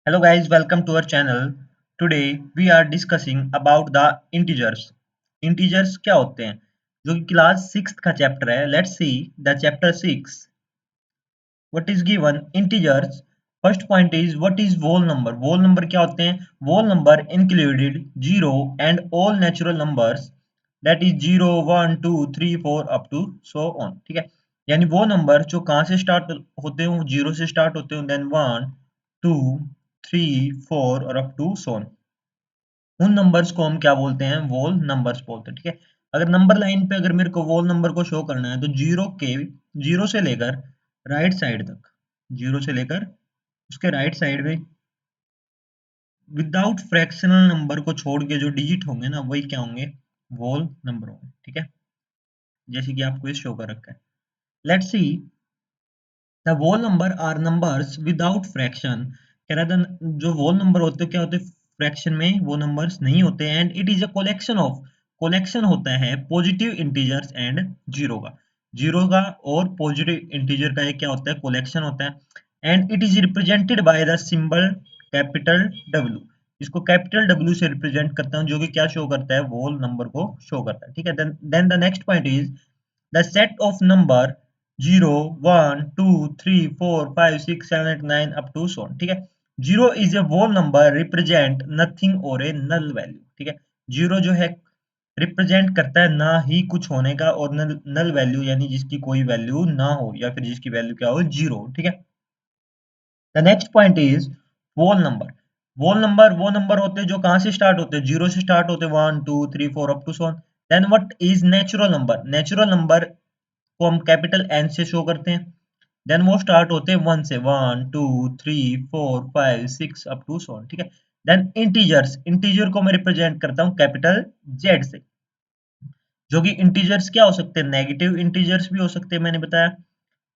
Hello guys, welcome to our channel. Today we are discussing about the integers. Integers क्या होते हैं? जो कि क्लास 6 का चैप्टर है. Let's see the chapter 6. What is given? Integers. First point is what is whole number? Whole number क्या होते हैं? Whole number included zero and all natural numbers that is 0, 1, 2, 3, 4 up to so on. ठीक है? यानी वो number जो कहाँ से स्टार्ट होते हो, जीरो से स्टार्ट होते हो, देन 1, 2, 3, 4 और अप टू सोन. उन नंबर्स को हम क्या बोलते हैं? वोल नंबर्स बोलते हैं. ठीक है? अगर नंबर लाइन पे अगर मेरे को वोल नंबर को शो करना है तो जीरो से लेकर राइट साइड तक, जीरो से लेकर उसके राइट साइड में विदाउट फ्रैक्शनल नंबर को छोड़ के जो डिजिट होंगे ना वही क्या होंगे? वोल नंबर होंगे. ठीक है? जैसे कि आपको ये शो कर रखा है. Let's see the whole number or numbers without fraction. कह रहा था जो होल नंबर होते हैं क्या होते हैं? फ्रैक्शन में वो नंबर्स नहीं होते. And it is a collection होता है पॉजिटिव इंटीजर्स एंड जीरो का. जीरो का और पॉजिटिव इंटीजर का ये क्या होता है? कलेक्शन होता है. And it is represented by the symbol capital W. इसको कैपिटल डब्ल्यू से रिप्रेजेंट करता हूँ, जो कि क्या शो करता है? होल नंबर को शो करता है. ठीक है? Then the next point is the set of number 0, 1, 2, 3, 4, 5, 6, 7, 8, 9 up to so on. ठीक है? Zero is a whole number represent nothing और a null value. ठीक है? जीरो जो है रिप्रेजेंट करता है ना ही कुछ होने का और नल वैल्यू यानी जिसकी कोई वैल्यू ना हो या फिर जिसकी वैल्यू क्या हो? जीरो. ठीक है? The next point is whole number. whole number वो नंबर होते हैं जो कहाँ से स्टार्ट होते हैं? जीरो से स्टार्ट होते हैं. 1, 2, 3, 4 up to so on. Then what is natural number? Natural number को हम कैपिटल एन से शो करते हैं. देन वो स्टार्ट होते हैं वन से. 1, 2, 3, 4, 5, 6 अप टू सो ऑन. ठीक है? Then integers. इंटीजर को मैं रिप्रेजेंट करता हूँ कैपिटल जेड से. जो कि इंटीजर्स क्या हो सकते हैं? नेगेटिव इंटीजर्स भी हो सकते हैं, मैंने बताया.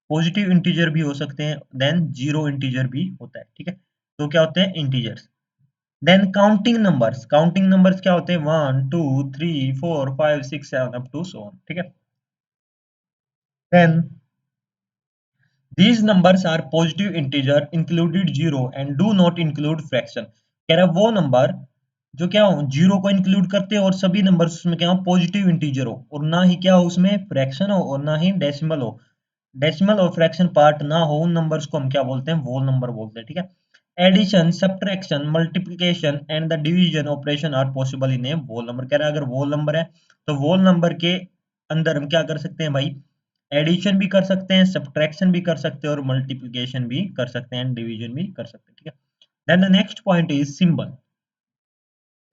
पॉजिटिव इंटीजर भी हो सकते हैं. देन जीरो इंटीजर भी होता है. ठीक है? तो क्या होते हैं? इंटीजर्स. देन काउंटिंग नंबर्स क्या होते हैं? 1, 2, 3, 4, 5, 6, 7 अप टू सो ऑन. ठीक है? Then these numbers are positive integer included zero and do not include fraction. कह रहा है वो नंबर जो क्या हो? जीरो को इंक्लूड करते हो और सभी नंबर उसमें क्या हो? पॉजिटिव इंटीजर हो और ना ही क्या हो उसमें? फ्रैक्शन हो और ना ही डेसिमल हो. डेसिमल और फ्रैक्शन पार्ट ना हो उन नंबर्स को हम क्या बोलते हैं? वोल नंबर बोलते हैं. ठीक है? Addition, subtraction, multiplication and the division operation are possible in a whole number. कह रहा है अगर वोल नंबर है तो वोल नंबर के अंदर हम क्या कर सकते हैं भाई? एडिशन भी कर सकते हैं, सब्ट्रैक्शन भी कर सकते हैं और मल्टीप्लिकेशन भी कर सकते हैं, डिवीजन भी कर सकते हैं. ठीक है? Then the next point is symbol.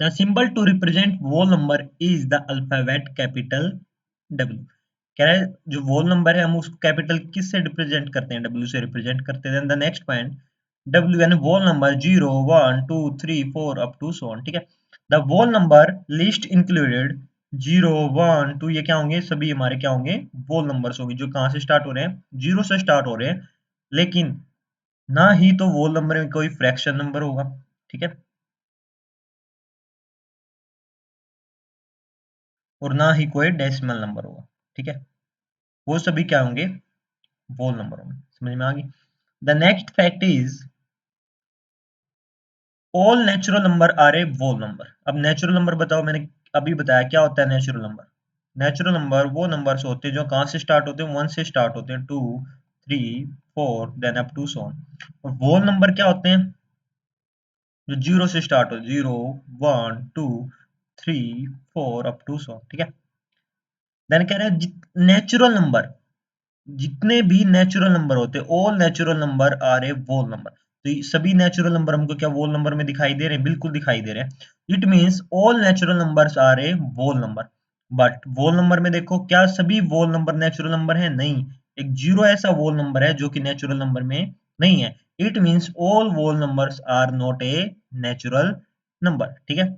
The symbol to represent whole number is the alphabet capital W. कह रहा है जो वोल नंबर है हम उसको कैपिटल किस से रिप्रेजेंट करते हैं? डब्ल्यू से रिप्रेजेंट करते हैं. Then the next point W यानी whole number 0, 1, 2, 3, 4 up to so on. ठीक है? The whole number list included 0, 1, 2 ये क्या होंगे? सभी हमारे क्या होंगे? वोल नंबर्स होंगे जो कहाँ से स्टार्ट हो रहे हैं? जीरो से स्टार्ट हो रहे हैं. लेकिन ना ही तो वोल नंबर में कोई फ्रैक्शन नंबर होगा. ठीक है? और ना ही कोई डेसिमल नंबर होगा. ठीक है? वो सभी क्या होंगे? वोल नंबर होंगे. समझ में आ गई? The next fact is all natural number are a whole number. अब नेचुरल नंबर बताओ. मैंने अभी बताया क्या होता है नेचुरल नंबर. नेचुरल नंबर वो नंबर्स होते हैं जो कहाँ से स्टार्ट होते हैं? वन से स्टार्ट होते हैं. 2, 3, 4 then up to so on. और वोल नंबर क्या होते हैं? जो जीरो से स्टार्ट हो. 0, 1, 2, 3, 4 अप टू सो ऑन. ठीक है? देन कह रहे हैं नेचुरल नंबर. जितने भी नेचुरल नंबर होते हैं all natural number are a whole number. तो ये सभी नेचुरल नंबर हमको क्या वोल नंबर में दिखाई दे रहे हैं? बिल्कुल दिखाई दे रहे हैं. It means all natural numbers are a whole number. But whole number में देखो क्या सभी वोल नंबर नेचुरल नंबर है? नहीं. एक जीरो ऐसा वोल नंबर है जो कि नेचुरल नंबर में नहीं है. It means all whole numbers are not a natural number. ठीक है?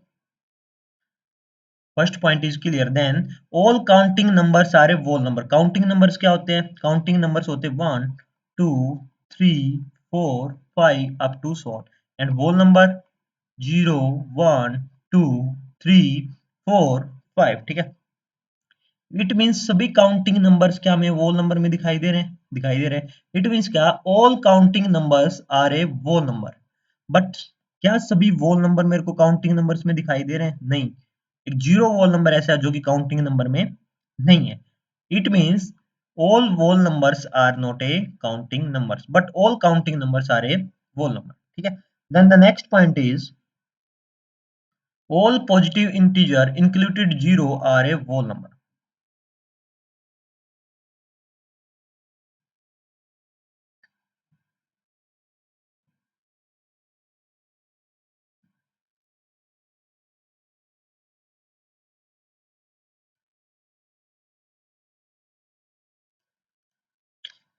First point is clear. Then all counting numbers are a whole number. Counting numbers क्या होते हैं? काउंटिंग नंबर्स होते हैं 1, 2, 3, 4, 5 up to so on. And whole number 0, 1, 2, 3, 4, 5. ठीक है? It means सभी काउंटिंग नंबर्स क्या हमें वोल नंबर में दिखाई दे रहे हैं? दिखाई दे रहे हैं. इट मींस क्या? All counting numbers are a whole number. But क्या सभी वोल नंबर मेरे को काउंटिंग नंबर्स में दिखाई दे रहे हैं? नहीं। एक जीरो वोल नंबर ऐसा है जो कि काउंटिंग नंबर में नहीं है। It means all whole numbers are not a counting numbers but all counting numbers are a whole number, ठीक है। then the next point is all positive integer included zero are a whole number।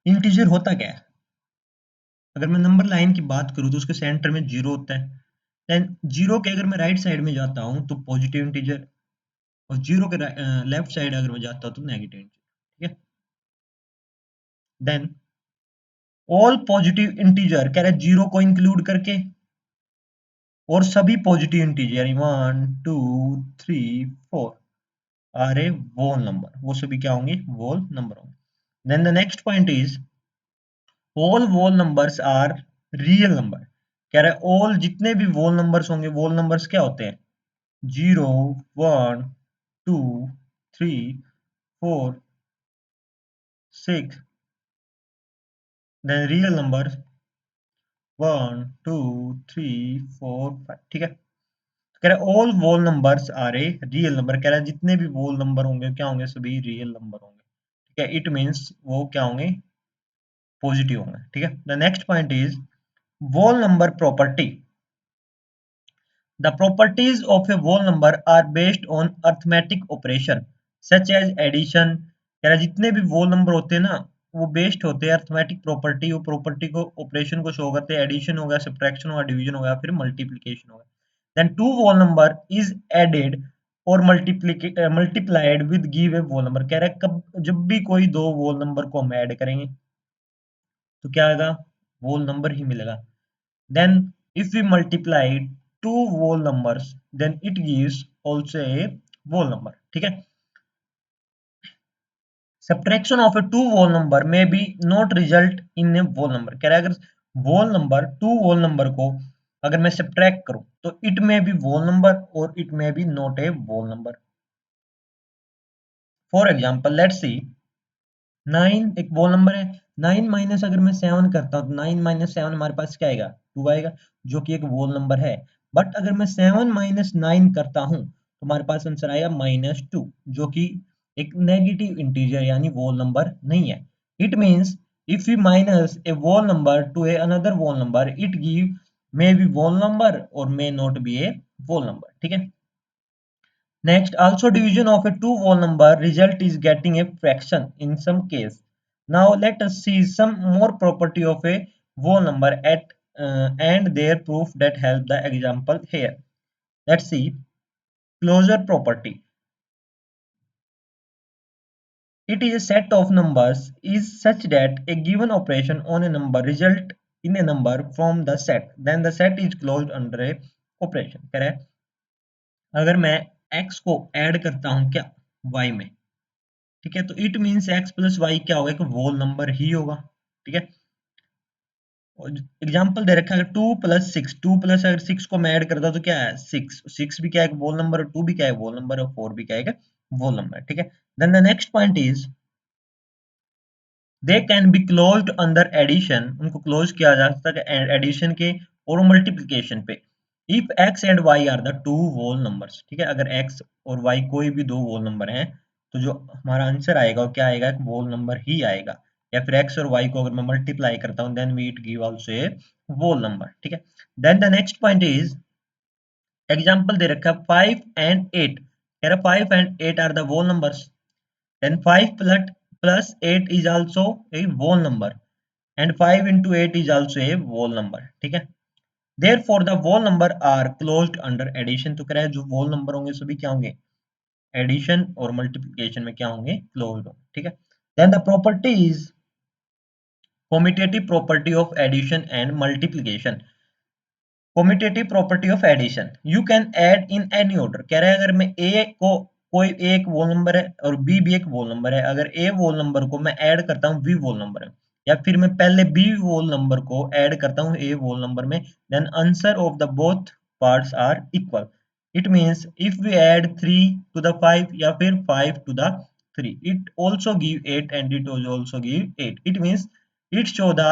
Integer होता क्या है? अगर मैं number line की बात करूं तो उसके सेंटर में जीरो होता है। देन जीरो के अगर मैं राइट साइड में जाता हूं तो पॉजिटिव इंटीजर, और जीरो के लेफ्ट साइड अगर मैं जाता हूं तो नेगेटिव इंटीजर, ठीक है। देन ऑल पॉजिटिव इंटीजर कह रहे हैं जीरो को इंक्लूड करके, और सभी पॉजिटिव इंटीजर यानी 1 2 3 4 आर ए whole नंबर, वो सभी क्या होंगे? whole नंबर होंगे। Then the next point is all whole numbers are real number. कह रहा है all जितने भी whole numbers होंगे, whole numbers क्या होते हैं? 0 1 2 3 4 6, then real numbers 1 2 3 4 5, ठीक है। कह रहा है all whole numbers are a real number, कह रहा है जितने भी whole नंबर होंगे क्या होंगे? सभी रियल नंबर होंगे, ठीक है। इट मीन्स वो क्या होंगे? पॉजिटिव होंगे, ठीक है। The next point is whole number property। The properties of a whole number are based on arithmetic operation such as addition। कह रहा है जितने भी whole number होते हैं ना, वो बेस्ड होते हैं अर्थमेटिक प्रॉपर्टी, वो प्रॉपर्टी को ऑपरेशन को शो करते हैं। एडिशन होगा, सब्ट्रैक्शन होगा, डिवीजन होगा, फिर मल्टीप्लिकेशन होगा। Then two whole number is added और multiplied with give a whole number। कह रहा है कब जब भी कोई दो whole number को हम ऐड करेंगे तो क्या आएगा? whole number ही मिलेगा। Then if we multiply two whole numbers then it gives also a whole number, ठीक है। Subtraction of a two whole number may be not result in a whole number। कह रहा है अगर whole number two whole number को अगर मैं subtract करूं तो it may be whole number और it may be not a whole number। For example let's see 9 एक whole number है। 9 माइनस अगर मैं 7 करता हूँ तो 9 माइनस 7 हमारे पास क्या आएगा? 2 आएगा, जो कि एक whole number है। बट अगर मैं 7 माइनस 9 करता हूँ तो हमारे पास आंसर आएगा -2, जो कि एक नेगेटिव इंटीजर यानी whole number नहीं है। It means if you minus a whole number to a another whole number it give may be whole number और may not be a whole number, ठीक है। Next, also division of a two whole number result is getting a fraction in some case. Now let us see some more property of a whole number at and their proof that help the example here. Let's see closure property. It is a set of numbers is such that a given operation on a number result in a number from the set. Then the set is closed under a operation. करें अगर मैं x को add करता हूं क्या y में, ठीक है, तो it means x plus y क्या होगा? एक whole नंबर ही होगा, ठीक है। एग्जाम्पल दे रखा है 2 + 6, 2 प्लस अगर 6 को मैं ऐड करता तो क्या है? 6, 6 भी क्या है? whole नंबर, और 2 भी क्या है? whole नंबर, और 4 भी क्या है? whole नंबर, ठीक है। Then the next point is they can be closed under addition. उनको क्लोज किया जा सकता है एडिशन के और मल्टीप्लिकेशन पे। If x and y are the two whole numbers, ठीक है। अगर एक्स और वाई कोई भी दो whole नंबर हैं तो जो हमारा आंसर आएगा वो क्या आएगा? एक whole नंबर ही आएगा। या फिर एक्स और वाई को अगर मैं मल्टीप्लाई करता हूँ then we it give also a whole number, ठीक है। Then the next point is example दे रखा है 5 एंड 8। कह रहा 5 and 8 are the whole numbers। then 5 plus 8 is also a whole number and 5 into 8 is also a whole number, ठीक है। therefore the whole number are closed under addition। तो कह रहा है जो whole number होंगे सभी क्या होंगे? एडिशन और मल्टीप्लिकेशन में क्या होंगे? क्लोज्ड होंगे, ठीक है। then the property is commutative property of addition and multiplication। commutative property of addition you can add in any order। कह रहा है अगर मैं a को कोई एक whole number है और b भी एक whole number है, अगर a whole number को मैं ऐड करता हूँ b whole number है, या फिर मैं पहले बी होल नंबर को ऐड करता हूँ ए होल नंबर में, then answer of the both parts are equal. It means if we add 3 to the 5 या फिर 5 to the 3, it also give 8 and it will also give 8. It means it show the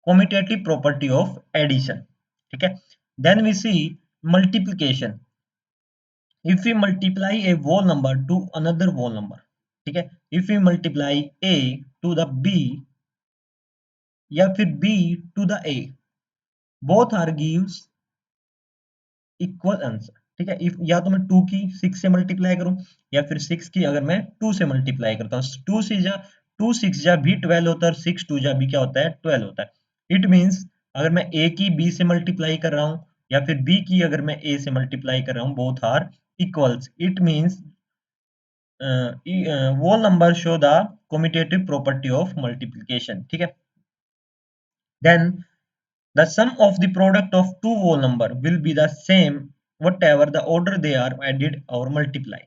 commutative property of addition, ठीक है। then we see multiplication. If we multiply a whole number to another whole number, ठीक है, if we multiply a to the b या फिर b to the a, both are gives equal answer, ठीक है। If या तो मैं 2 की 6 से मल्टीप्लाई करूं या फिर 6 की अगर मैं 2 से मल्टीप्लाई करता हूं, 2 से जा 2 6 जा भी 12 होता है और 6 2 जा भी क्या होता है 12 होता है। इट मींस अगर मैं a की b से मल्टीप्लाई कर रहा हूं या फिर b की अगर मैं a से मल्टीप्लाई कर रहा हूं, both are equals. It means वो number show the commutative property of multiplication, ठीक है। Then the sum of the product of two whole number will be the same whatever the order they are added or multiplied.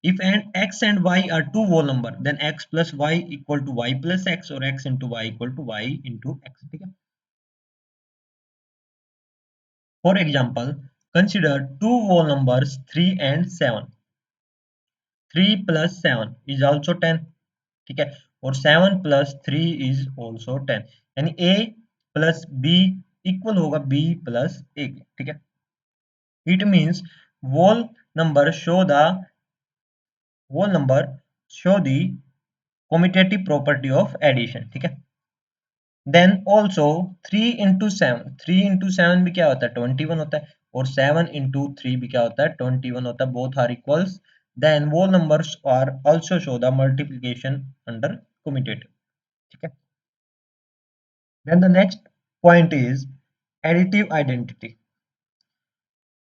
If x and y are two whole number, then x plus y equal to y plus x or x into y equal to y into x, ठीक है। For example, consider two whole numbers 3 and 7. 3 plus 7 is also 10, ठीक है, और 7 plus 3 is also 10, यानी a plus b equal होगा b plus a, ठीक है। It means whole number show the commutative property of addition, ठीक है। Then also 3 into 7, 3 into 7 भी क्या होता है 21 होता है, और 7 into 3 भी क्या होता है 21 होता है, both are equals. Then whole numbers are also show the multiplication under commutative, ठीक है। Then the next point is additive identity.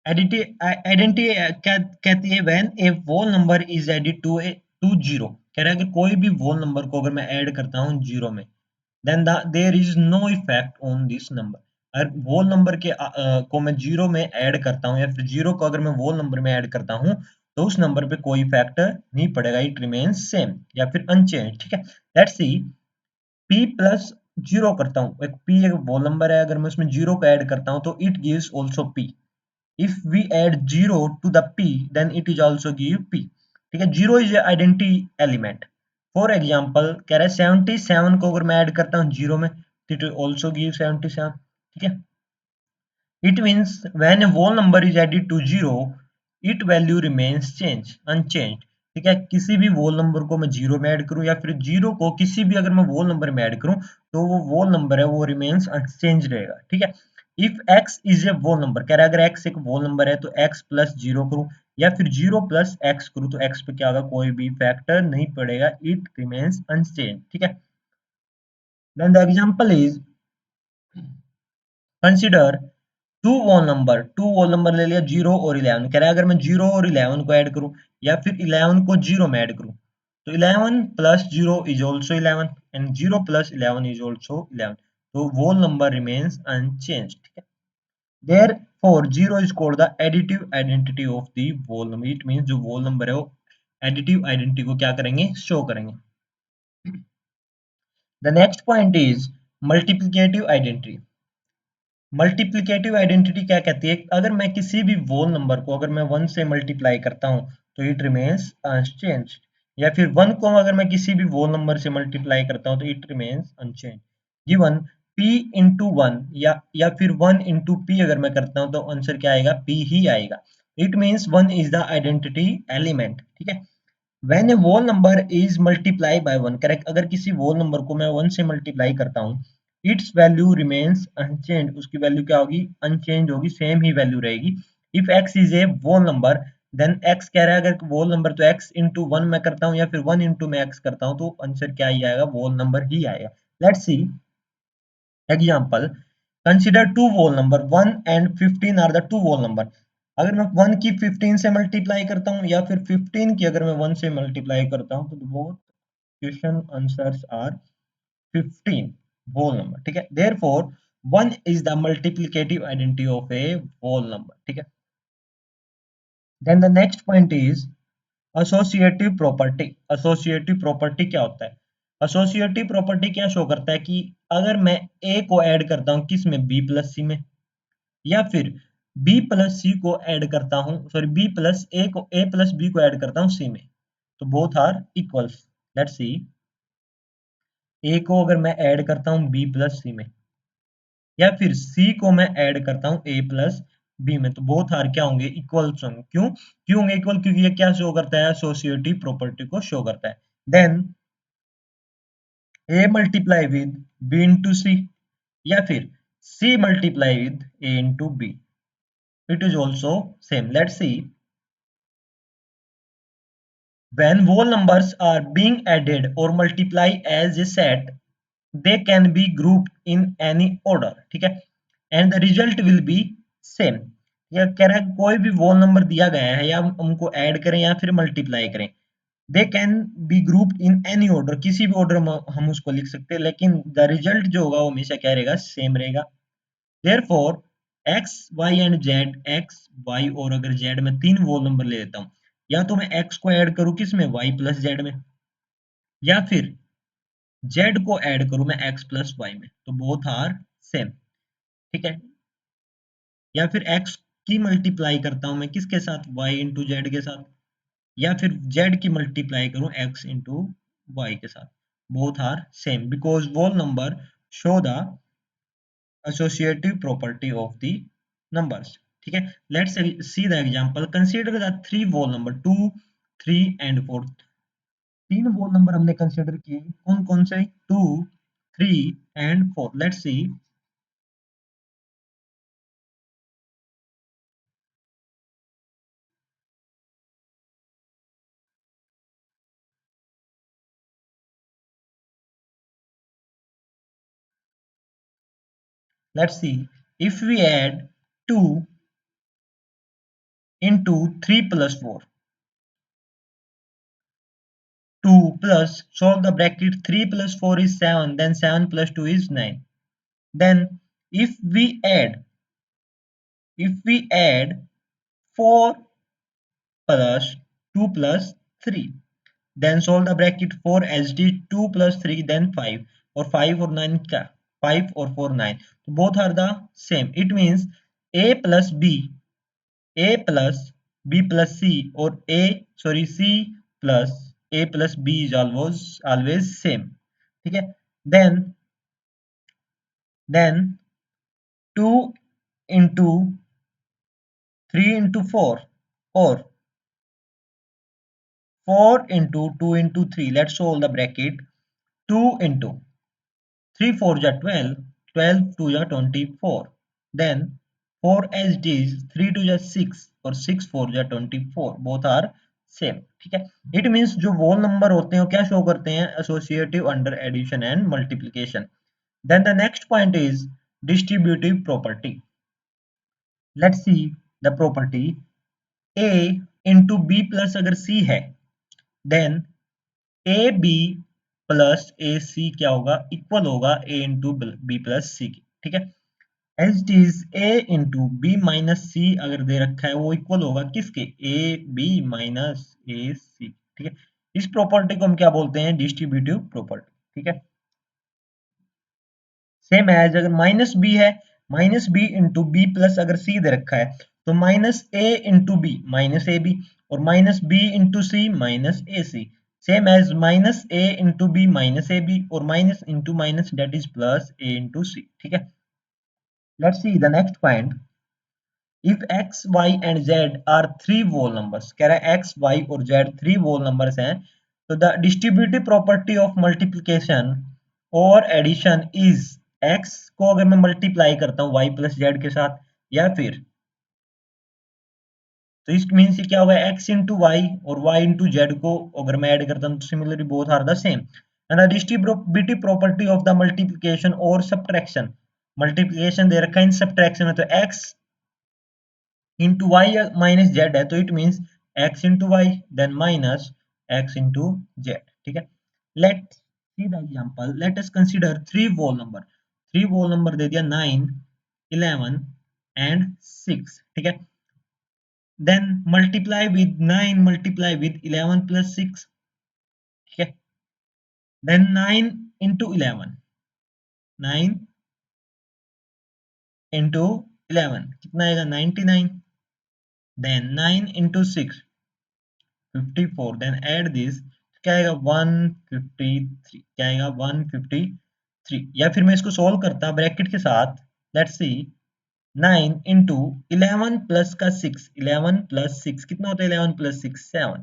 Identity क्या कहती है, when a whole number is added to zero, कह रहा है कि कोई भी वोल नंबर को अगर मैं ऐड करता हूँ जीरो में, then there is no effect on this number. अगर वोल नंबर के को मैं जीरो में ऐड करता हूँ या फिर जीरो को अगर मैं वोल नंबर में ऐड करता हूँ तो उस नंबर पे कोई इफेक्ट नहीं पड़ेगा, इट रिमेन्स सेम या फिर अनचेंज, ठीक है। Let's C p plus zero करता हूँ, एक p एक वोल नंबर है, अगर मैं उसमें जीरो को ऐड करता हूँ तो it gives also p। if we add 0 to the p then it is also give p, ठीक है। 0 is a identity element. For example कह रहा है 77 को अगर मैं ऐड करता हूँ 0 में तो it will also give 77, ठीक है। it means when a whole number is added to 0 it value remains unchanged, ठीक है। किसी भी whole number को मैं 0 में ऐड करूं या फिर 0 को किसी भी अगर मैं whole number में ऐड करूं तो वो whole number है वो remains unchanged रहेगा, ठीक है। if x is a whole number, कह रहा है अगर x एक whole number है तो x plus 0 करूं या फिर 0 plus x करूं तो x पे क्या होगा, कोई भी फैक्टर नहीं पड़ेगा, it remains unchanged, ठीक है। then the example is consider two whole number ले लिया 0 और 11, कह रहा है अगर मैं 0 और 11 को ऐड करूं या फिर 11 को 0 में ऐड करूं तो 11 plus 0 is also 11 and 0 plus 11 is also 11, तो होल नंबर रिमेन्स अनचेंज्ड, ठीक है। Therefore 0 is called the additive identity of the whole number. It means जो होल नंबर है वो एडिटिव आइडेंटिटी को क्या करेंगे, शो करेंगे। The next point is multiplicative identity. Multiplicative identity क्या कहती है, अगर मैं किसी भी वोल नंबर को अगर मैं 1 से मल्टीप्लाई करता हूं तो इट रिमेन्स अनचेंज्ड, या फिर 1 को अगर मैं किसी भी वोल नंबर से मल्टीप्लाई करता हूं तो it remains unchanged. Given p into one या फिर 1 इंटू p अगर मैं करता हूं तो आंसर क्या आएगा, p ही आएगा। It means 1 is the identity element, ठीक है। when a whole number is multiplied by 1, correct, अगर किसी whole number को मैं 1 से मल्टीप्लाई करता हूँ its value remains unchanged, उसकी वैल्यू क्या होगी, अनचेंज होगी, सेम ही वैल्यू रहेगी। if x is a whole number then x कह रहा है अगर whole number तो x into 1 मैं करता हूँ या फिर 1 into मैं x करता हूँ तो आंसर क्या ही आएगा, whole number ही आएगा। let's see example, consider two whole number 1 and 15 are the two whole number। अगर मैं 1 की 15 से मल्टीप्लाई करता हूँ या फिर 15 की अगर मैं 1 से मल्टीप्लाई करता हूँ तो both question answers are 15 whole number, ठीक है। therefore 1 is the multiplicative identity of a whole number, ठीक है। then the next point is associative property। associative property क्या होता है, एसोसिएटिव प्रॉपर्टी क्या शो करता है कि अगर मैं ए को ऐड करता हूँ किस में, बी प्लस सी में, या फिर बी प्लस सी को ऐड करता हूँ, सॉरी बी प्लस ए को, ए प्लस बी को ऐड करता हूँ सी में, तो both are equals. Let's see, A को अगर मैं ऐड करता हूँ बी प्लस सी में, या फिर सी को मैं ऐड करता हूँ ए प्लस बी में, तो बोथ आर क्या होंगे, इक्वल्स होंगे। क्यों क्यों होंगे इक्वल? क्योंकि ये क्या शो करता है, एसोसिएटिव प्रॉपर्टी को शो करता है। Then A multiply with B into C, या फिर C multiply with A into B, it is also same. Let's see, when whole numbers are being added or multiplied as a set, they can be grouped in any order, ठीक है, and the result will be same। या कह रहा है कोई भी whole number दिया गया है, या हम उनको ऐड करें या फिर मल्टीप्लाई करें, they can be grouped in any order, किसी भी ऑर्डर में हम उसको लिख सकते हैं, लेकिन the result जो होगा वो हमेशा क्या रहेगा, सेम रहेगा। Therefore x y and z, x y और अगर z में तीन वोल नंबर ले लेता हूँ, या तो मैं x को ऐड करूँ किस में, y प्लस z में, या फिर z को ऐड करूँ मैं x प्लस y में, तो बोथ आर सेम, ठीक है। या फिर x की मल्टीप्लाई करता हूँ मैं किसके साथ, y इंटू जेड के साथ, या फिर z की मल्टीप्लाई करूँ x इंटू वाई के साथ, both are same because whole number show the associative property of the numbers, ठीक है। Let's see the example, consider the three whole number 2 3 and 4। तीन whole number हमने कंसीडर किए, कौन कौन से, 2 3 and 4। Let's see if we add 2 into 3 plus 4, 2 plus, solve the bracket, 3 plus 4 is 7, then 7 plus 2 is 9। Then if we add 4 plus 2 plus 3, then solve the bracket, 4 SD 2 plus 3 then 5, or 5 or 9 क्या, 5 or 4 9, so both are the same, it means a plus b, a plus b plus c, or c plus a plus b is always same, ठीक है। then 2 into 3 into 4, or 4 into 2 into 3, let's solve the bracket, 2 into 3 4 ja 12, 12 2 ja 24, then 4 SDs, 3 2 ja 6 और 6 4 ja 24, both are same, ठीक है। It means जो वोल number होते हैं वो क्या शो करते हैं, associative under addition and multiplication. Then the next point is distributive property. Let's see the property, a into B plus अगर c है, then A B plus A C क्या होगा, इक्वल होगा A into B plus C की, ठीक है। As it is A into B minus C अगर दे रखा है वो इक्वल होगा किसके, ए बी माइनस ए सी, ठीक है। इस प्रॉपर्टी को हम क्या बोलते हैं, डिस्ट्रीब्यूटिव प्रॉपर्टी, ठीक है। सेम एज अगर माइनस बी है, minus B into B plus अगर सी दे रखा है, तो minus A into B minus A B, और minus B into C minus A C, same as minus A into B minus A B, और minus into minus that is plus A into C, ठीक है। Let's see the next point, if X Y and Z are three whole numbers, कह रहा है x Y और Z three whole numbers हैं, तो the distributive property of multiplication और addition is, x को अगर मैं मल्टीप्लाई करता हूँ वाई प्लस जेड के साथ, या फिर, तो इस मीन से क्या होगा, एक्स इंटू वाई और वाई इंटू जेड को अगर मैं ऐड करता हूँ, तो similarly both are the same. And the distributive property of the multiplication और सब्ट्रैक्शन, मल्टीप्लिकेशन दे रखा है इन सब्ट्रैक्शन में, तो x into y minus z है, तो it means x into y then minus x into z, ठीक है। Let see the example, let us consider three whole number दे दिया 9 11 एंड 6, ठीक है। Then multiply with 9 multiply with 11 plus 6, ठीक है। Then 9 into 11, 9 into 11 कितना आएगा 99, then 9 into 6 54, then add this क्या आएगा 153, क्या आएगा 153, या फिर मैं इसको सोल्व करता ब्रैकेट के साथ, लेट्स सी 9 into 11 प्लस का 6, 11 प्लस 6 कितना होता है 11 प्लस 6 7,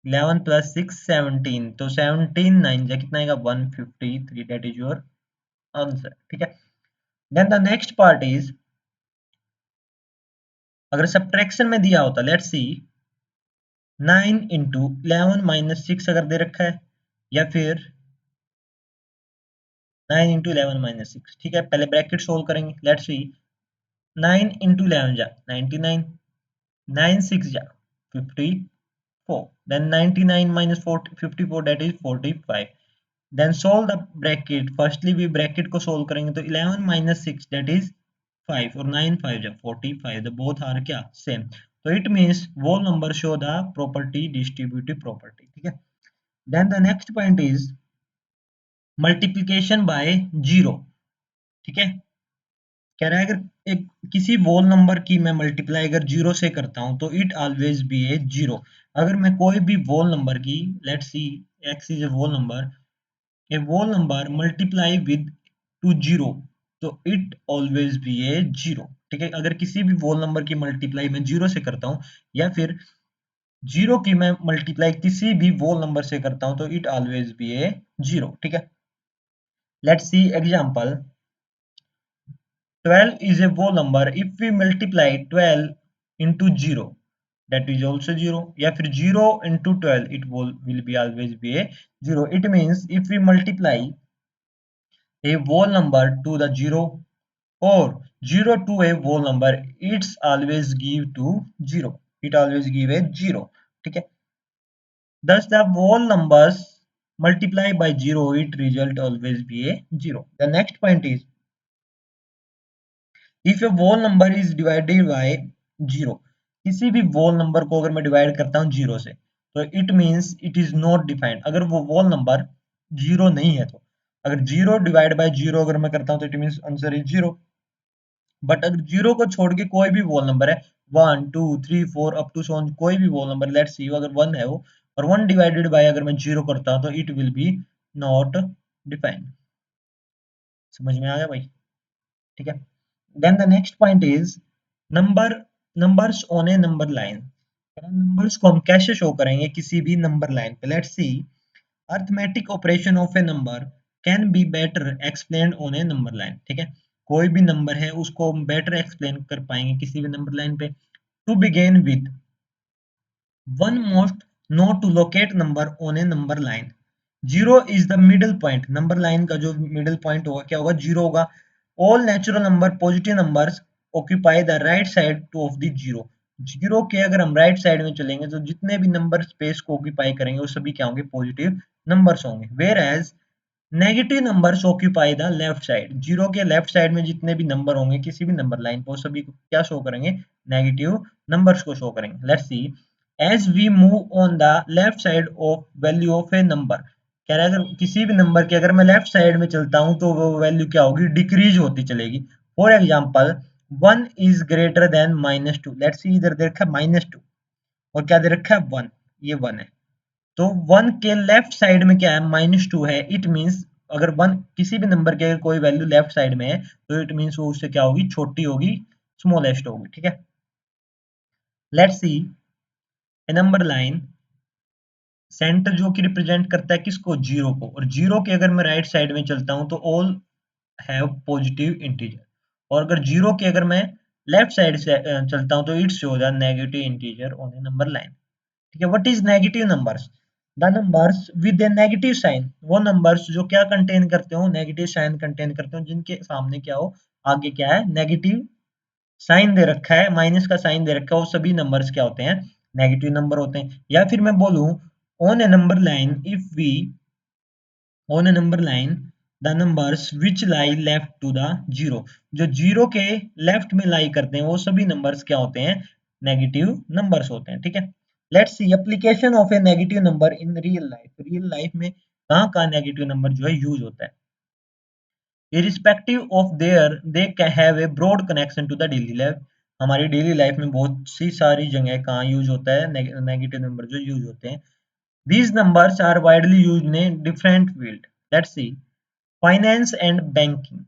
11 प्लस 6 17, तो 17 9 जा कितना आएगा 153, दैट इज योर आंसर, ठीक है। Then the next part is, अगर सब्ट्रैक्शन में दिया होता, लेट्स सी 9 into 11 माइनस 6 अगर दे रखा है, या फिर 9 into 11 माइनस 6, ठीक है। पहले ब्रैकेट सोल्व करेंगे, लेट्स सी 9 into 11 जा 99, 9 6 जा 54, then 99 minus 40, 54 that is 45, then solve the bracket, firstly we bracket को solve करेंगे तो 11 minus 6 that is 5 और 9 5 जा 45, the both are क्या same, तो it means whole number show the property distributive property, ठीक है। then the next point is multiplication by zero, ठीक है। कह रहा है अगर एक किसी वोल नंबर की मैं मल्टीप्लाई अगर जीरो से करता हूं तो it always be a zero. अगर मैं कोई भी वोल नंबर की, let's see X is a whole number multiply with two zero, तो it always be a zero, ठीक है। अगर किसी भी वोल नंबर की मल्टीप्लाई मैं जीरो से करता हूं, या फिर जीरो की मैं मल्टीप्लाई किसी भी वोल नंबर से करता हूं, तो it always be a zero, ठीक है। Let's C example, 12 is a whole number if we multiply 12 into 0, that is also 0, या फिर 0 into 12 it will be always be a 0, it means if we multiply a whole number to the 0 or 0 to a whole number, it's always give to 0, it always give a 0, ठीक है। Thus the whole numbers multiply by 0, it result always be a 0. The next point is, if a whole number is divided by zero, किसी भी whole number को अगर मैं divide करता हूं zero से, तो it means it is not defined, अगर वो वोल नंबर जीरो नहीं है तो, अगर जीरो डिवाइड बाय जीरो अगर मैं करता हूं तो it means answer is zero. But अगर जीरो को छोड़ के कोई भी वोल नंबर है, 1 2 3 4 अप टू सो कोई भी वोल नंबर, लेट्स सी अगर वन है वो, और वन डिवाइडेड बाय अगर मैं जीरो करता हूं तो it will be not defined. समझ में आ गया भाई, ठीक है। Then the next point is number, numbers on a number line. Numbers को हम कैसे शो करेंगे किसी भी नंबर लाइन पे, let's see arithmetic operation of a number can be better explain on a number line, ठीक है। कोई भी नंबर है उसको हम बेटर एक्सप्लेन कर पाएंगे किसी भी नंबर लाइन पे। To begin with one most know to locate number on a number line, zero is the middle point, number line का जो मिडिल पॉइंट होगा क्या होगा, जीरो होगा। All natural number positive numbers occupy the right side to of the zero, zero के अगर हम right side में चलेंगे तो जितने भी नंबर स्पेस को ऑक्यूपाई करेंगे वो सभी क्या होंगे, पॉजिटिव नंबर्स होंगे। Whereas negative numbers occupy the left side, zero के लेफ्ट साइड में जितने भी नंबर होंगे किसी भी नंबर लाइन पर, सभी को क्या शो करेंगे, नेगेटिव नंबर्स को शो करेंगे। Let's see as we move on the left side of value of a number, कह रहा है अगर किसी भी नंबर की अगर मैं लेफ्ट साइड में चलता हूं तो वो वैल्यू क्या होगी, डिक्रीज होती चलेगी। For example 1 is greater than -2, let's see इधर दे रखा है -2 और क्या दे रखा है 1, ये 1 है, तो 1 के लेफ्ट साइड में क्या है, -2 है, इट मींस अगर 1 किसी भी नंबर की अगर कोई वैल्यू लेफ्ट साइड में है तो इट मींस वो उससे क्या होगी, छोटी होगी, स्मॉलेस्ट होगी, ठीक है। Let's see A number line centre जो कि रिप्रेजेंट करता है किसको, जीरो को, और जीरो के अगर मैं राइट साइड में चलता हूं तो ऑल हैव पॉजिटिव इंटीजर, और अगर जीरो के अगर मैं लेफ्ट साइड से चलता हूं तो it show the negative integer on a number line, ठीक है। What is negative numbers, the numbers with a negative sign, वो नंबर्स जो क्या कंटेन करते हो, नेगेटिव साइन कंटेन करते हो, जिनके सामने क्या हो, आगे क्या है, नेगेटिव साइन दे रखा है, माइनस का साइन दे रखा है, वो सभी नंबर्स क्या होते हैं, नेगेटिव नंबर होते हैं। या फिर मैं बोलूं on a number line, if we on a number line the numbers which lie left to the zero, जो जीरो के लेफ्ट में लाई करते हैं वो सभी नंबर्स क्या होते हैं, नेगेटिव नंबर्स होते हैं, ठीक है। Let's C application of a negative number in real life, real life में कहाँ कहाँ नेगेटिव नंबर जो है यूज होता है। Irrespective of their they have a broad connection to the daily life. हमारी डेली लाइफ में बहुत सी सारी जगह कहाँ यूज होता है नेगेटिव नंबर जो यूज होते हैं। These numbers are widely used in a different field. Let's see. Finance and banking.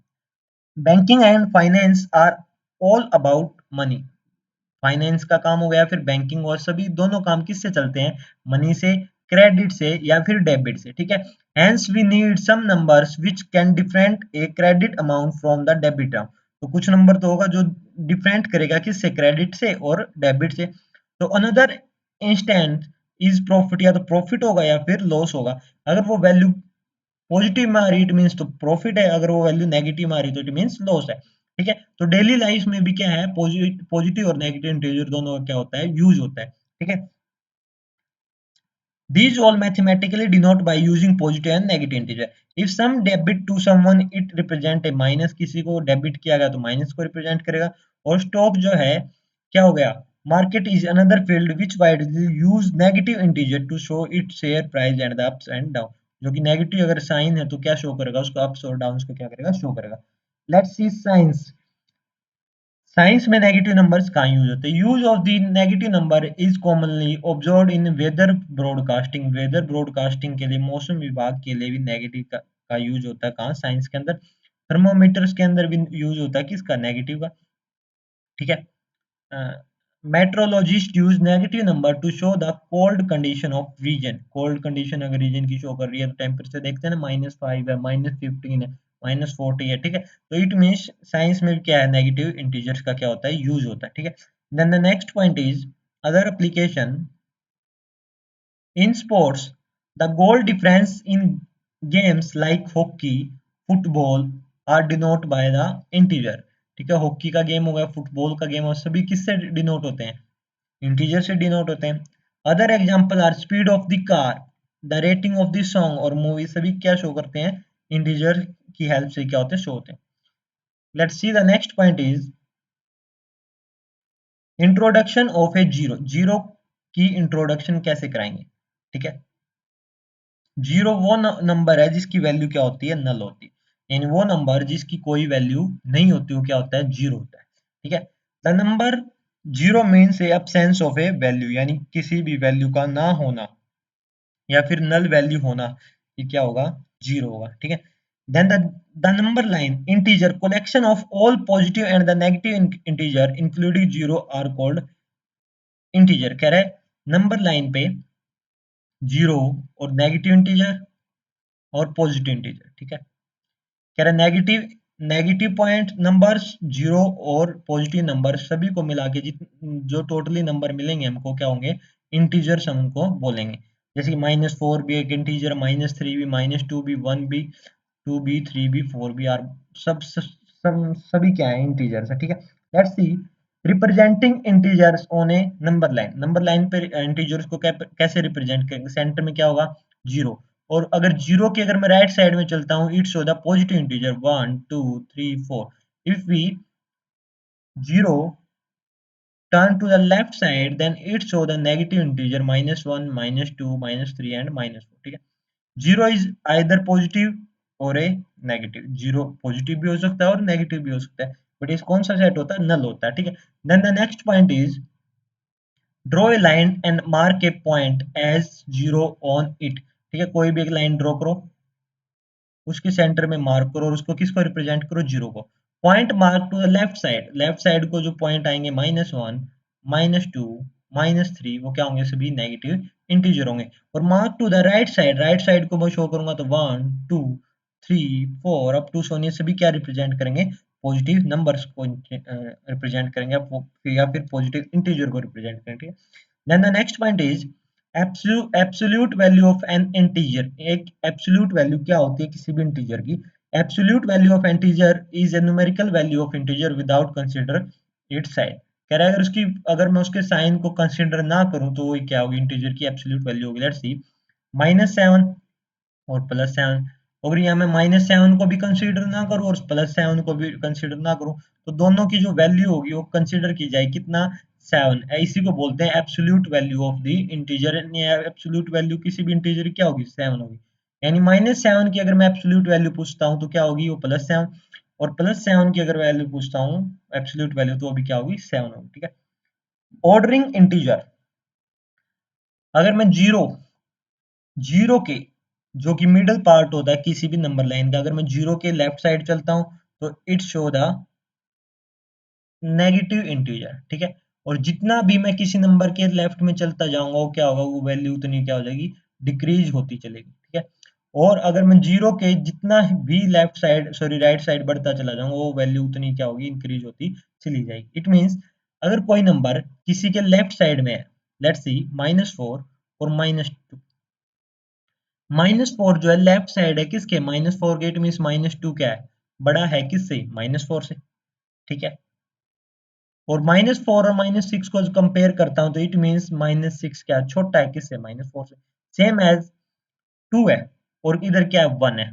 Banking and finance are all about money. Finance का काम हो गया, फिर बैंकिंग और सभी दोनों काम किससे चलते हैं? मनी से, क्रेडिट से या फिर डेबिट से, ठीक है। Hence we need some numbers which can different a credit amount from the debit amount. तो कुछ नंबर तो होगा जो डिफरेंट करेगा किससे? क्रेडिट से और डेबिट से। तो अनदर इंस्टेंट इज प्रॉफिट, या तो प्रॉफिट होगा या फिर लॉस होगा। अगर वो वैल्यू पॉजिटिव में आ रही इट मीन्स तो प्रॉफिट है, अगर वो वैल्यू नेगेटिव में आ रही तो इट मीन्स लॉस है, ठीक है। तो डेली लाइफ में भी क्या है, पॉजिटिव और नेगेटिव इंटीजर दोनों का क्या होता है? यूज होता है, ठीक है। These all mathematically denote by using positive and negative integer. If some debit to someone, it represent a minus, किसी को डेबिट किया गया तो माइनस को रिप्रेजेंट करेगा। और स्टॉक जो है क्या हो गया? Market is another field which widely use negative integer to show its share price and the ups and down. जो कि नेगेटिव अगर साइन है तो क्या शो करेगा? उसको अप्स और डाउन्स को क्या करेगा? शो करेगा। Let's see science. साइंस में नेगेटिव नंबर्स कहाँ यूज होते हैं? Use of the negative number is commonly observed in weather broadcasting. Weather broadcasting के लिए, मौसम विभाग के लिए भी नेगेटिव का यूज होता है। कहाँ? साइंस के अंदर। थर्मोमीटर्स के अंदर भी यूज होता है किसका? नेगेटिव का, ठीक है। Meteorologist use negative number to show the cold condition of region. Cold condition अगर रीजन की शो कर रही है तो टेम्परेचर देखते हैं ना, -5 है, -15 है, -40 है, ठीक है। तो इट मीन्स साइंस में क्या है? नेगेटिव इंटीजर्स का क्या होता है? यूज होता है, ठीक है। Then the next point is other application in sports. The goal difference in games like hockey, football are denoted by the integer, ठीक है। हॉकी का गेम हो गया, फुटबॉल का गेम, और सभी किससे डिनोट होते हैं? इंटीजर से डिनोट होते हैं। Other example are speed of the car, the rating of the song और मूवी, सभी क्या शो करते हैं? इंटीजर की हेल्प से क्या होते हैं? शो होते हैं। Let's see the next point is introduction of a zero. Zero की इंट्रोडक्शन कैसे कराएंगे, ठीक है। जीरो वो नंबर है जिसकी वैल्यू क्या होती है? नल होती है। यानी वो नंबर जिसकी कोई वैल्यू नहीं होती वो क्या होता है? जीरो होता है, ठीक है। The number zero means A absence of A value, यानी किसी भी वैल्यू का ना होना या फिर नल वैल्यू होना, ये क्या होगा? जीरो होगा, ठीक है। Then the number line integer collection of all positive and the negative integer including zero are called integer. कह रहा है नंबर लाइन पे जीरो और नेगेटिव इंटीजर और पॉजिटिव इंटीजर, ठीक है। कह रहा है negative negative point numbers zero और पॉजिटिव नंबर सभी को मिला के जो टोटली नंबर मिलेंगे हमको क्या होंगे? इंटीजर्स हम उनको बोलेंगे। जैसे कि -4 भी एक इंटीजर, -3 भी, -2 भी, 1 भी, 2 भी, 3 भी, 4 भी, आर सभी क्या है? इंटीजर्स है, ठीक है। Let's C representing integers on a number line. Number line पे इंटीजर्स को कैसे रिप्रेजेंट करेंगे? सेंटर में क्या होगा? जीरो। और अगर जीरो की अगर मैं राइट साइड में चलता हूँ, it's show the positive integer 1 2 3 4। If we zero turn to the left side then it show the negative integer -1 -2 -3 and -4, ठीक है। जीरो इज आइदर पॉजिटिव और ए नेगेटिव। जीरो पॉजिटिव भी हो सकता है और नेगेटिव भी हो सकता है, बट इस कौन सा सेट होता है? नल होता है, ठीक है। Then the next point is draw a line and mark a point as zero on it, ठीक है। कोई भी एक लाइन ड्रॉ करो, उसके सेंटर में मार्क करो और उसको किसको रिप्रेजेंट करो? जीरो को। Point mark to the left side, left side को जो पॉइंट आएंगे -1 -2 -3 वो क्या होंगे? सभी नेगेटिव इंटीजर होंगे। और mark to the right side, right side को मैं शो करूंगा तो 1 2 3 4 अप टू सोनी सभी क्या रिप्रेजेंट करेंगे? पॉजिटिव नंबर्स को रिप्रेजेंट करेंगे या फिर पॉजिटिव इंटीजर को रिप्रेजेंट करेंगे। Then the next point is absolute value of an integer. एक एब्सोल्यूट वैल्यू क्या होती है किसी भी इंटीजर की? Absolute value of integer is a numerical value of integer without consider its sign. कह रहा है अगर मैं उसके साइन को कंसीडर ना करूं तो वो क्या होगी? इंटीजर की एब्सोल्यूट वैल्यू होगी। लेट्स सी -7 और +7। अगर यहाँ मैं -7 को भी कंसीडर ना करूँ और +7 को भी कंसीडर ना करूँ तो दोनों की जो वैल्यू होगी वो कंसीडर की जाए कितना? 7। इसी को बोलते हैं absolute value of the integer. Absolute value किसी भी इंटीजर की क्या होगी? 7 होगी। यानी -7 की अगर मैं एब्सोल्यूट वैल्यू पूछता हूँ तो क्या होगी, वो +7, और +7 की अगर वैल्यू पूछता हूँ एब्सोल्यूट वैल्यू, तो अभी क्या होगी, 7 होगी। ठीक है। ऑर्डरिंग इंटीजर, अगर मैं जीरो जीरो के जो कि मिडल पार्ट होता है किसी भी नंबर लाइन का, अगर मैं जीरो के लेफ्ट साइड चलता हूँ तो it show the negative integer. ठीक है। और जितना भी मैं किसी नंबर के लेफ्ट में चलता जाऊंगा वो क्या होगा, वो वैल्यू उतनी क्या हो जाएगी, डिक्रीज होती चलेगी। ठीक है। और अगर मैं जीरो के जितना भी left side sorry right side बढ़ता चला जाऊंगा वो वैल्यू उतनी क्या होगी, इंक्रीज होती चली जाएगी। इट मीन्स अगर कोई नंबर किसी के लेफ्ट साइड में है, लेट्स सी -4 और -2, -4 जो है लेफ्ट साइड है किसके, -4 के, इट मीन्स -2 क्या है, बड़ा है किससे, -4 से। ठीक है। और -4 और -6 को कंपेयर करता हूं तो इट मींस -6 क्या छोटा है किससे, -4 से। सेम एज 2 है और इधर क्या है, 1 है।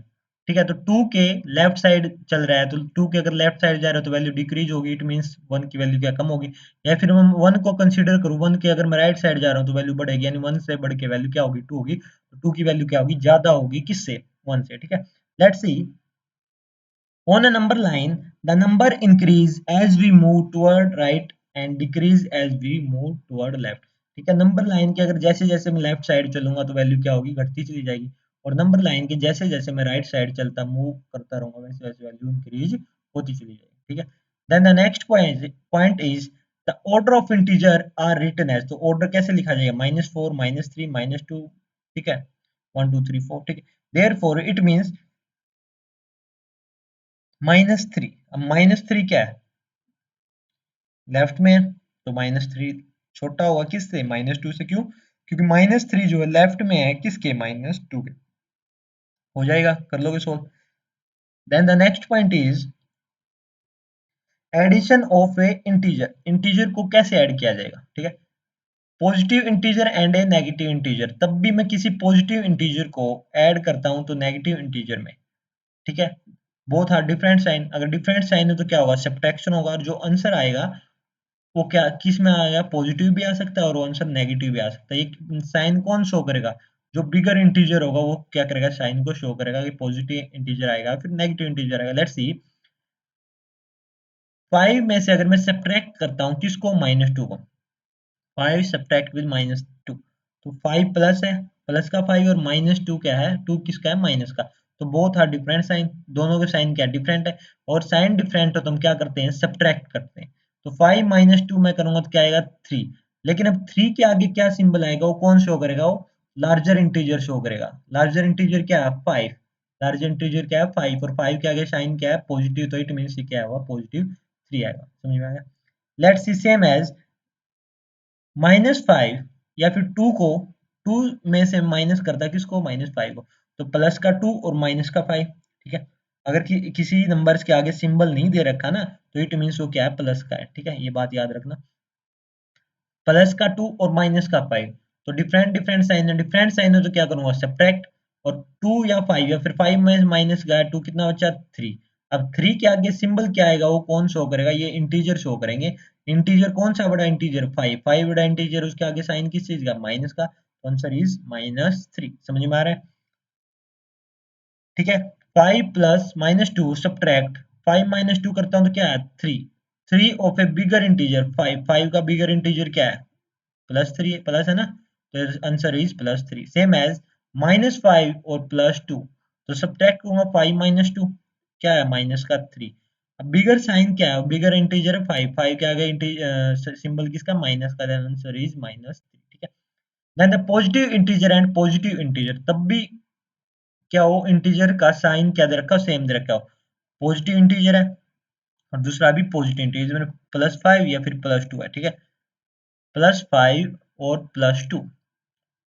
ठीक है। तो 2 के लेफ्ट साइड चल रहा है तो 2 के अगर लेफ्ट साइड जा रहा है तो वैल्यू डिक्रीज होगी, इट मींस 1 की वैल्यू क्या कम होगी। या फिर मैं 1 को कंसीडर करूं, 1 के अगर मैं राइट साइड जा रहा हूं तो वैल्यू बढ़ेगी, यानी 1 से बढ़ के वैल्यू क्या होगी, 2 होगी। तो 2 की वैल्यू क्या होगी, ज्यादा होगी किससे, 1 से। ठीक है। Let's C, on a number line, the number increase as we move toward right and decrease as we move toward left. ठीक है। नंबर लाइन के अगर जैसे जैसे मैं लेफ्ट साइड चलूंगा तो वैल्यू क्या होगी, घटती चली जाएगी। और नंबर लाइन के जैसे जैसे मैं राइट साइड चलता मूव करता रहूंगा वैसे वैसे वैल्यू इंक्रीज होती चली जाएगी। ठीक है। Then the next point is the order of integer are written as. तो ऑर्डर कैसे लिखा जाएगा, -4 -3 -2। ठीक है। 1 2 3 4। ठीक है। Therefore it means -3। अब -3 क्या है, लेफ्ट में है, तो -3 छोटा होगा किससे, -2 से। क्यों, क्योंकि -3 जो है लेफ्ट में है किसके, -2 के। हो जाएगा, कर लोगे solve. Then the next point is addition of a integer. Integer को कैसे ऐड किया जाएगा। ठीक है। Positive integer and a negative integer, तब भी मैं किसी पॉजिटिव इंटीजर को ऐड करता हूं तो नेगेटिव इंटीजर में। ठीक है। बोथ आर डिफरेंट साइन, अगर डिफरेंट साइन है तो क्या होगा, सब्ट्रैक्शन होगा, और जो आंसर आएगा वो क्या किस में आएगा, पॉजिटिव भी आ सकता है और वो आंसर नेगेटिव भी आ सकता है। एक साइन कौन शो करेगा, जो बिगर इंटीजर होगा वो क्या करेगा, साइन को शो करेगा कि पॉजिटिव इंटीजर आएगा फिर नेगेटिव इंटीजर आएगा। लेट्स सी, 5 में से अगर मैं सब्ट्रैक्ट करता हूँ किसको, -2 को, 5 सब्ट्रैक्ट विद -2, तो 5 प्लस है, प्लस का 5, और -2 क्या है, 2 किसका है, माइनस का। तो बोथ आर डिफरेंट साइन, दोनों के साइन क्या डिफरेंट है। और साइन डिफरेंट हो तो हम क्या करते हैं, सब्ट्रैक्ट करते हैं। तो 5 -2 मैं करूंगा तो क्या आएगा, 3। लेकिन अब 3 के आगे क्या सिंबल आएगा, वो कौन शो करेगा, वो लार्जर इंटीजर शो करेगा। लार्जर इंटीजर क्या है, 5। लार्जर इंटीजर क्या है, 5, और 5 के आगे साइन क्या है, पॉजिटिव, तो इट मीन क्या होगा, +3 आएगा। समझ में आया। लेट्स सी, सेम एज -5 या फिर 2 को, 2 में से माइनस करता है किसको, -5 को, तो प्लस का 2 और माइनस का 5। ठीक है। अगर किसी नंबर्स के आगे सिंबल नहीं दे रखा ना तो इट मीन्स वो क्या है, प्लस का है। ठीक है। ये बात याद रखना, प्लस का 2 और माइनस का 5, तो डिफरेंट डिफरेंट साइन है, डिफरेंट साइन है तो क्या करूंगा, सब्ट्रैक्ट। और 2 या 5, या फिर 5 में माइनस गया 2, कितना बचा, 3। अब 3 के आगे सिंबल क्या आएगा, वो कौन शो करेगा, ये इंटीजर शो करेंगे। इंटीजर कौन सा बड़ा इंटीजर, 5, 5 बड़ा इंटीजर, उसके आगे साइन किस चीज का, माइनस का, तो आंसर इज -3। समझ में आ रहा है। ठीक है। 5 प्लस -2 सब्ट्रैक्ट, 5 -2 करता हूं तो क्या है, 3। 3 ऑफ ए बिगर इंटीजर 5, 5 का बिगर इंटीजर क्या है, +3, प्लस है ना, तो आंसर इज +3। सेम एज -5 और +2, तो सब्ट्रैक्ट करूंगा 5 -2, क्या है, माइनस का 3। अब बिगर साइन क्या है, बिगर इंटीजर है 5, 5 के आगे सिंबल किसका, माइनस का, देन आंसर इज -3। ठीक है। Then the positive integer and positive integer, तब भी क्या हो, इंटीजर का साइन क्या दे रखा हो, सेम दे रखा हो। पॉजिटिव इंटीजर है और दूसरा भी पॉजिटिव इंटीजर में +5 या फिर +2 है। ठीक है। +5 और +2,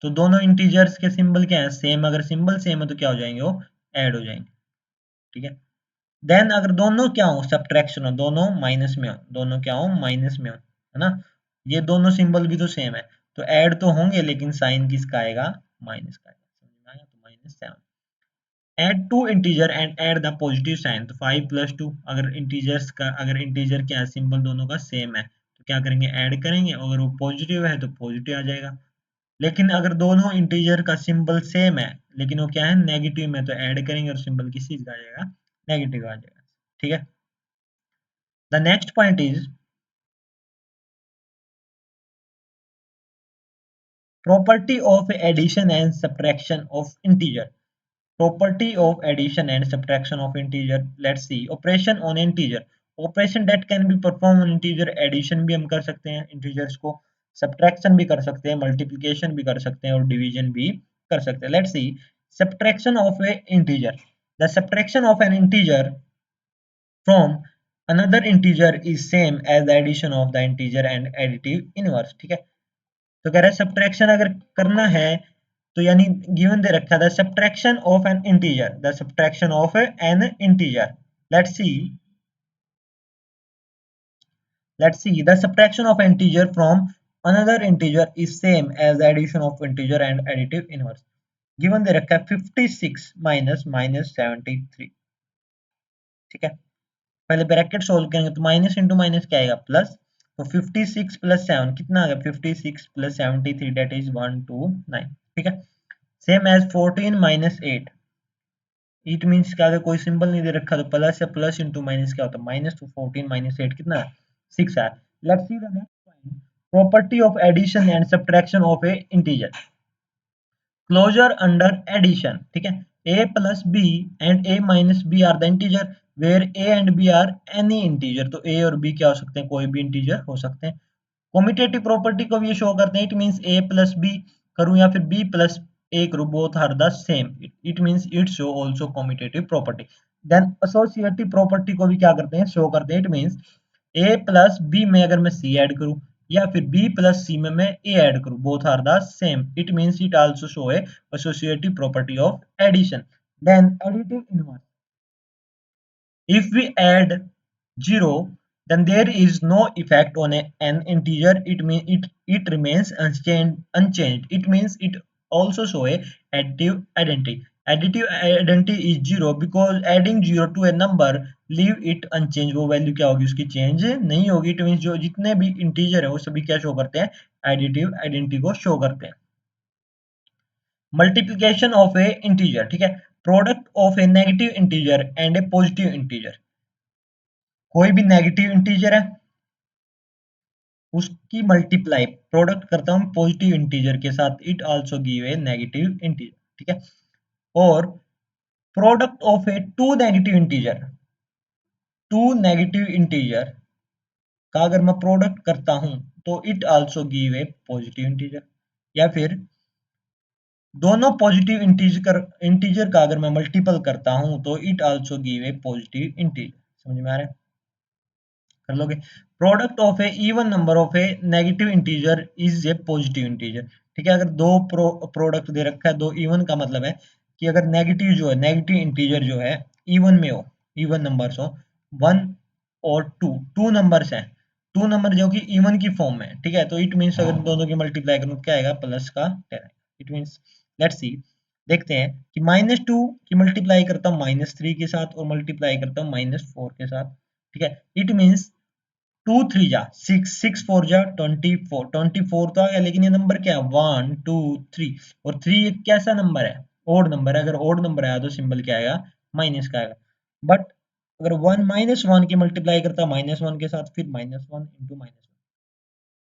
तो दोनों इंटीजर्स के सिंबल क्या है, सेम। अगर सिंबल सेम है तो क्या हो जाएंगे, वो ऐड हो जाएंगे। ठीक है। देन अगर दोनों क्या हो, सब्ट्रैक्शन हो, दोनों माइनस में हो, दोनों क्या हो, माइनस में हो, है ना, ये दोनों सिंबल भी तो सेम है, तो ऐड तो होंगे लेकिन साइन किसका आएगा, माइनस का आएगा। समझ में आया, तो -7। Add two integer and add the positive sign, तो 5 + 2, अगर इंटीजर्स का, अगर इंटीजर क्या है, सिंबल दोनों का सेम है तो क्या करेंगे, ऐड करेंगे, अगर वो पॉजिटिव है तो पॉजिटिव आ जाएगा। लेकिन अगर दोनों इंटीजर का सिंबल सेम है लेकिन वो क्या है नेगेटिव में, तो ऐड करेंगे और सिंबल किस चीज का आ जाएगा, नेगेटिव आ जाएगा। ठीक है। The next point is property of addition and subtraction of integer. Property of addition and subtraction of integer. Let's see. Operation on integer. Operation that can be performed on integer. Addition भी हम कर सकते हैं integers को, subtraction भी कर सकते हैं, multiplication भी कर सकते हैं और division भी कर सकते हैं. Let's see. Subtraction of a integer. The subtraction of an integer from another integer is same as the addition of the integer and additive inverse. ठीक है। तो कह रहा है सब्ट्रैक्शन अगर करना है तो यानी गिवन दे रखा था subtraction of an integer, the subtraction of an integer. Let's see, the subtraction of integer from another integer is same as the addition of integer and additive inverse। Given दे रखा है 56 माइनस माइनस 73। ठीक है। पहले bracket solve करेंगे तो minus into minus क्या आएगा प्लस, तो 56 प्लस 7 कितना आ गया 56 प्लस 73 डेट इज 129। ठीक है। Same as 14 minus 8, it means क्या अगर कोई सिंबल नहीं दे रखा तो प्लस या प्लस इंटू माइनस क्या होता है माइनस, तो 14 माइनस 8 कितना है 6 है। Let's see the next point, property of addition and subtraction of a integer. Closure under addition. ठीक है। a plus b and a minus b are the integer where a and b are any integer. तो a और b क्या हो सकते हैं, कोई भी इंटीजर हो सकते हैं। कॉम्यूटेटिव प्रॉपर्टी को भी ये शो करते हैं, it means a plus b करूं या फिर b प्लस a करूं, both are the same, it means it show also commutative property. Then associative property को भी क्या करते हैं, शो करते हैं, it means a plus b में अगर मैं c ऐड करूं या फिर b प्लस c में मैं a ऐड करूं, both are the same, it means it also show a associative property of addition. Then additive inverse, if we add 0, then there is no effect on an integer. It means it remains unchanged. It means it also show a additive identity. Additive identity is 0 because adding 0 to a number leave it unchanged. वो value क्या होगी उसकी change नहीं होगी। It means जो जितने भी integer है वो सभी क्या शो करते हैं, एडिटिव आइडेंटिटी को शो करते हैं। Multiplication of a integer. ठीक है। Product of a negative integer and A positive integer. कोई भी नेगेटिव इंटीजर है उसकी मल्टीप्लाई प्रोडक्ट करता हूं पॉजिटिव इंटीजर के साथ, it also give a negative integer. ठीक है। और product of a two negative integer का अगर मैं प्रोडक्ट करता हूं तो it also give a positive integer. या फिर दोनों पॉजिटिव इंटीजर का अगर मैं मल्टीपल करता हूं तो it also give a positive integer. समझ में आ रहा है, कर लोगे। Product of A even number of a negative integer is A positive integer. ठीक है। अगर दो प्रोडक्ट दे रखा है, दो इवन का मतलब है कि अगर नेगेटिव जो है, नेगेटिव इंटीजर जो है इवन में हो, इवन नंबर्स हो, 1 और 2, टू नंबर्स हैं, टू नंबर जो कि इवन की फॉर्म में। ठीक है। तो इट मीन्स अगर दोनों की मल्टीप्लाई करूँ क्या आएगा, प्लस का 10। इट मीन्स लेट्स सी, देखते हैं कि -2 की मल्टीप्लाई करता हूँ -3 के साथ और मल्टीप्लाई करता हूँ -4 के साथ। ठीक है। इट मीन्स 2 3 जा 6, 6 4 जा 24, 24 तो आ गया, लेकिन ये नंबर क्या है 1 2 3, और 3 एक कैसा नंबर है, ओड नंबर है। अगर ओड नंबर आया तो सिंबल क्या आएगा, माइनस का आएगा। बट अगर 1 -1 की मल्टीप्लाई करता -1 के साथ, फिर -1 इंटू -1,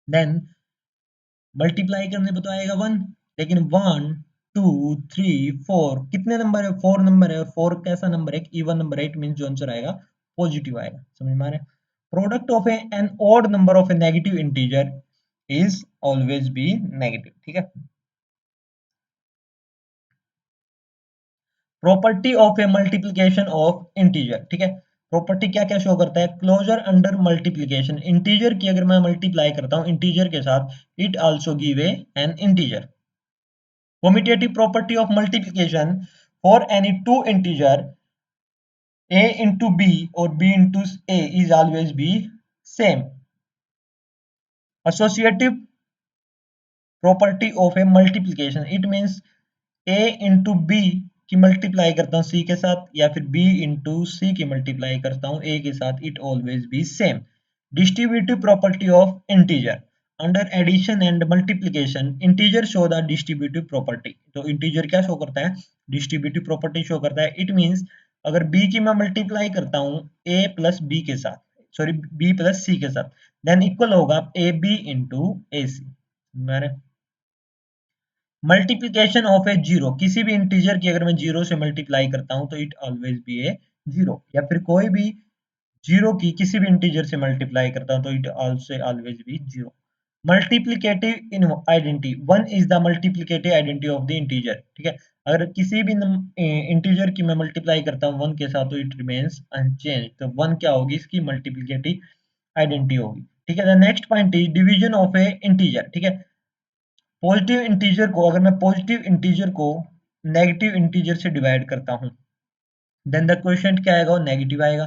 देन मल्टीप्लाई करने पे तो आएगा 1, लेकिन 1 2 3 4 कितने नंबर है, 4 नंबर है, और 4 कैसा नंबर है, एक इवन नंबर है, इट मींस जो आंसर आएगा पॉजिटिव आएगा। समझ में आ रहा है। Product of an odd number of a negative integer is always be negative. ठीक है। Property of a multiplication of integer. ठीक है। प्रॉपर्टी क्या क्या शो करता है, क्लोजर अंडर मल्टीप्लिकेशन, इंटीजर की अगर मैं मल्टीप्लाई करता हूं इंटीजर के साथ, it also give A N integer. Commutative property of multiplication for any two integer a into b or b into a is always be same. Associative property of a multiplication, it means a into b की multiply करता हूँ c के साथ या फिर b into c की multiply करता हूँ a के साथ, it always be same. Distributive property of integer, under addition and multiplication integer show the distributive property. तो इंटीजर क्या शो करता है? डिस्ट्रीब्यूटिव प्रॉपर्टी शो करता है। इट मींस अगर b की मैं मल्टीप्लाई करता हूँ a प्लस बी के साथ, सॉरी b प्लस सी के साथ, देन इक्वल होगा a b into a c. Multiplication of a zero, किसी भी इंटीजर की अगर मैं जीरो से मल्टीप्लाई करता हूं तो it always be a zero, या फिर कोई भी जीरो की किसी भी इंटीजर से मल्टीप्लाई करता हूं तो it also always be zero. Multiplicative in identity, one is the multiplicative identity of the integer. ठीक है, अगर किसी भी इंटीजर की मैं मल्टीप्लाई करता हूं वन के साथ तो इट रिमेन्स अनचेंज, तो वन क्या होगी? इसकी मल्टीप्लिकेटिव आइडेंटिटी होगी। ठीक है, the next point is division of a integer. ठीक है, पॉजिटिव इंटीजर को, अगर मैं पॉजिटिव इंटीजर को नेगेटिव इंटीजर से डिवाइड करता हूं देन द क्वोशिएंट क्या आएगा? वो नेगेटिव आएगा।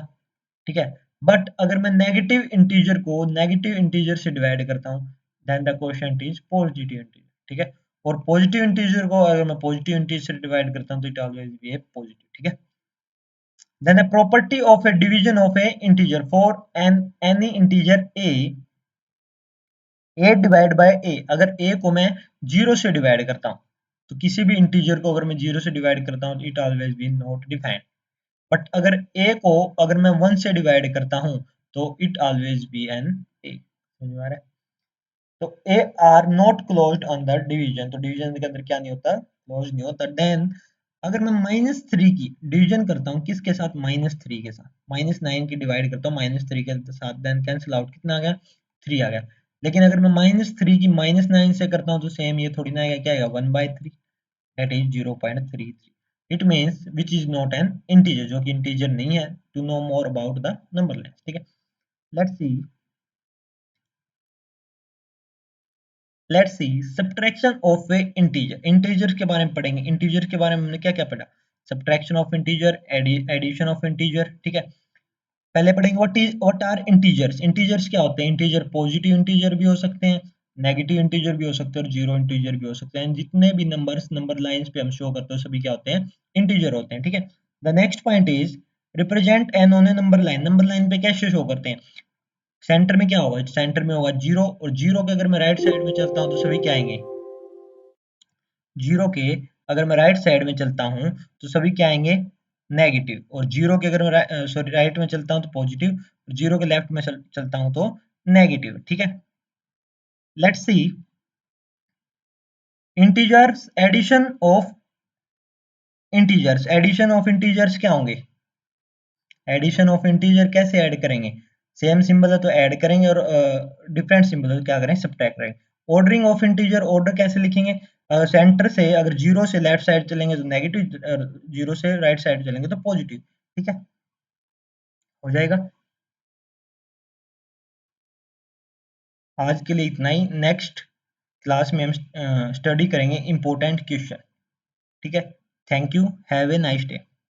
ठीक है, बट अगर मैं नेगेटिव इंटीजर को नेगेटिव इंटीजर से डिवाइड करता हूं then the quotient is positive integer. ठीक है, और पॉजिटिव इंटीजर को अगर मैं पॉजिटिव इंटीजर से डिवाइड करता हूं तो it always be A positive. ठीक है, then a property of a division of a integer for an any integer a divide by a, अगर a को मैं जीरो से डिवाइड करता हूं तो किसी भी इंटीजर को अगर मैं जीरो से डिवाइड करता हूं तो it always B not defined. But अगर a को अगर मैं वन से डिवाइड करता हूं तो it always be an a। समझ में आ रहा है? तो a are not closed on the division, तो डिवीजन के अंदर क्या नहीं होता? क्लोज नहीं होता। देन अगर मैं माइनस थ्री की डिवीजन करता हूँ किसके साथ? माइनस थ्री के साथ। माइनस नाइन की डिवाइड करता हूँ माइनस थ्री के साथ, देन कैंसिल आउट कितना आ गया? थ्री आ गया। लेकिन अगर मैं माइनस थ्री की माइनस नाइन से करता हूँ तो सेम ये थोड़ी ना आएगा, क्या आएगा? One by three, that is 0.33। It means which is not an integer, जो कि इंटीजर नहीं है। To know more about the number line. ठीक है, let's see, let's see subtraction of a integer. Integer के बारे में पढ़ेंगे। इंटीजर के बारे में हमने क्या क्या पढ़ा? Subtraction of integer, addition of integer. ठीक है, पहले पढ़ेंगे व्हाट आर इंटीजर्स। इंटीजर्स क्या होते हैं? इंटीजर पॉजिटिव इंटीजर भी हो सकते हैं, नेगेटिव इंटीजर भी हो सकते हैं, और जीरो इंटीजर भी हो सकते हैं। जितने भी नंबर्स नंबर लाइंस पे हम शो करते हैं सभी क्या होते हैं? इंटीजर होते हैं। ठीक है, the next point is represent N on a number line. Number line पे कैसे शो करते हैं? सेंटर में क्या होगा? सेंटर में होगा जीरो, और जीरो के अगर मैं राइट साइड में चलता हूँ तो सभी क्या आएंगे? जीरो के अगर मैं राइट साइड में चलता हूँ तो सभी क्या आएंगे? नेगेटिव। और जीरो के अगर मैं सॉरी राइट में चलता हूँ तो पॉजिटिव, और जीरो के लेफ्ट में चलता हूँ तो नेगेटिव। ठीक है, let's see integers, addition of integers. Addition of integers क्या होंगे? एडिशन ऑफ इंटीजर कैसे ऐड करेंगे? सेम सिंबल है तो ऐड करेंगे, और डिफरेंट सिंबल है तो क्या करेंगे? सब्ट्रैक्ट करेंगे। ऑर्डरिंग ऑफ इंटीजर, ऑर्डर कैसे लिखेंगे? सेंटर से अगर जीरो से लेफ्ट साइड चलेंगे तो नेगेटिव, जीरो से राइट साइड चलेंगे तो पॉजिटिव। ठीक है, हो जाएगा। आज के लिए इतना ही। नेक्स्ट क्लास में हम स्टडी करेंगे इंपॉर्टेंट क्वेश्चन। ठीक है, thank you, have a nice day.